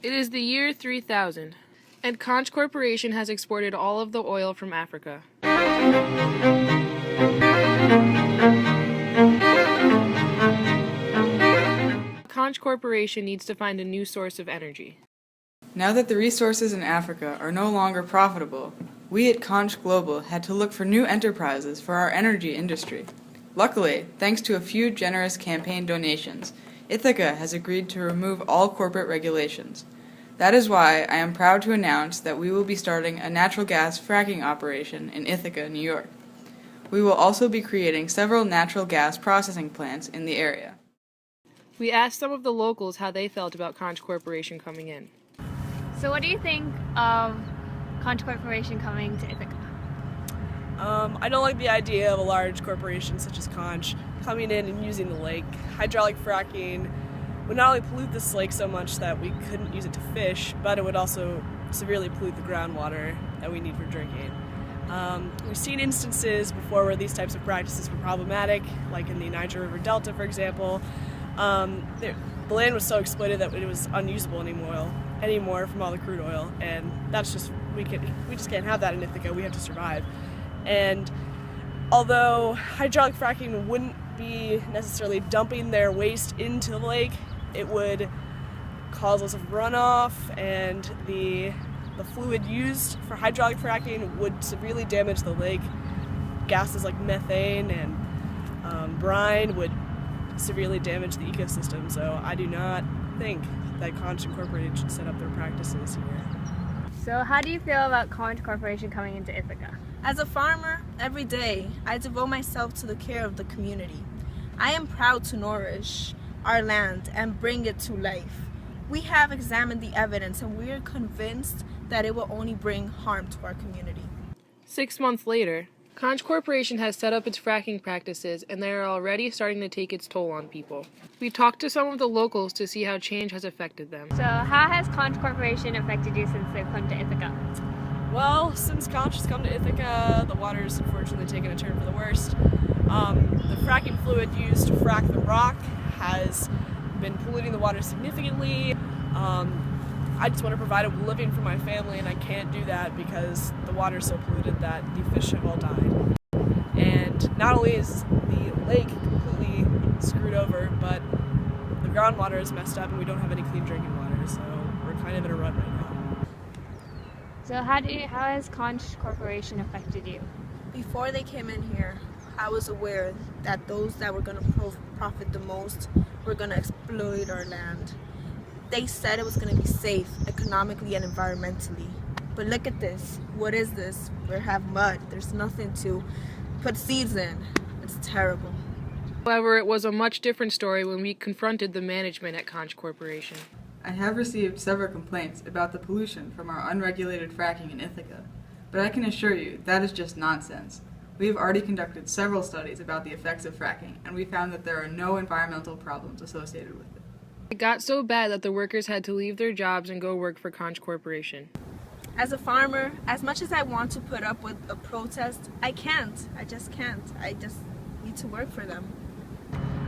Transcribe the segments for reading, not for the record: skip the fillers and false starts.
It is the year 3000, and Conch Corporation has exported all of the oil from Africa. Conch Corporation needs to find a new source of energy. Now that the resources in Africa are no longer profitable, we at Conch Global had to look for new enterprises for our energy industry. Luckily, thanks to a few generous campaign donations, Ithaca has agreed to remove all corporate regulations. That is why I am proud to announce that we will be starting a natural gas fracking operation in Ithaca, New York. We will also be creating several natural gas processing plants in the area. We asked some of the locals how they felt about Conch Corporation coming in. So what do you think of Conch Corporation coming to Ithaca? I don't like the idea of a large corporation such as Conch coming in and using the lake. Hydraulic fracking would not only pollute this lake so much that we couldn't use it to fish, but it would also severely pollute the groundwater that we need for drinking. We've seen instances before where these types of practices were problematic, like in the Niger River Delta, for example. The land was so exploited that it was unusable anymore from all the crude oil, and that's just we just can't have that in Ithaca. We have to survive. And although hydraulic fracking wouldn't be necessarily dumping their waste into the lake, it would cause lots of runoff, and the fluid used for hydraulic fracking would severely damage the lake. Gases like methane and brine would severely damage the ecosystem, so I do not think that Conch Incorporated should set up their practices here. So how do you feel about Conch Corporation coming into Ithaca? As a farmer, every day I devote myself to the care of the community. I am proud to nourish our land and bring it to life. We have examined the evidence and we are convinced that it will only bring harm to our community. 6 months later, Conch Corporation has set up its fracking practices, and they are already starting to take its toll on people. We talked to some of the locals to see how change has affected them. So how has Conch Corporation affected you since they've come to Ithaca? Well, since Conch has come to Ithaca, the water's unfortunately taken a turn for the worst. The fracking fluid used to frack the rock has been polluting the water significantly. I just want to provide a living for my family, and I can't do that because the water is so polluted that the fish have all died. And not only is the lake completely screwed over, but the groundwater is messed up and we don't have any clean drinking water, so we're kind of in a rut right now. So how has Conch Corporation affected you? Before they came in here, I was aware that those that were going to profit the most were going to exploit our land. They said it was going to be safe economically and environmentally. But look at this. What is this? We have mud. There's nothing to put seeds in. It's terrible. However, it was a much different story when we confronted the management at Conch Corporation. I have received several complaints about the pollution from our unregulated fracking in Ithaca, but I can assure you that is just nonsense. We have already conducted several studies about the effects of fracking, and we found that there are no environmental problems associated with it. It got so bad that the workers had to leave their jobs and go work for Conch Corporation. As a farmer, as much as I want to put up with a protest, I can't. I just can't. I just need to work for them.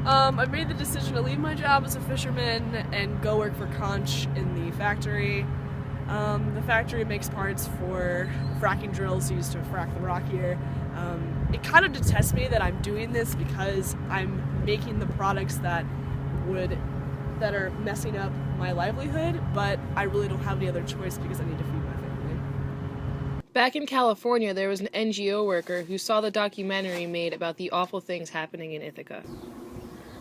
I made the decision to leave my job as a fisherman and go work for Conch in the factory. The factory makes parts for fracking drills used to frack the rock here. It kind of detests me that I'm doing this because I'm making the products that are messing up my livelihood, but I really don't have any other choice because I need to feed my family. Back in California, there was an NGO worker who saw the documentary made about the awful things happening in Ithaca.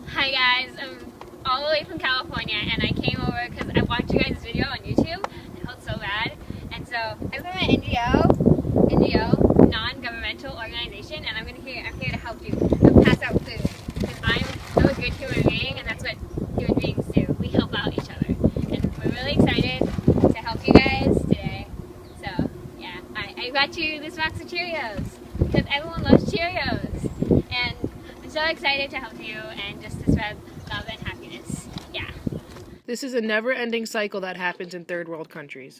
Hi guys, I'm all the way from California and I came over because I watched you guys' video on YouTube. It felt so bad. And so I'm from an NGO, non-governmental organization, and I'm here to help you pass out food. Because I'm a good human being, and that's what human beings do. We help out each other. And we're really excited to help you guys today. So yeah, I got you this box of Cheerios because everyone loves Cheerios. And I'm so excited to help you and just to spread love and happiness. Yeah. This is a never-ending cycle that happens in third world countries.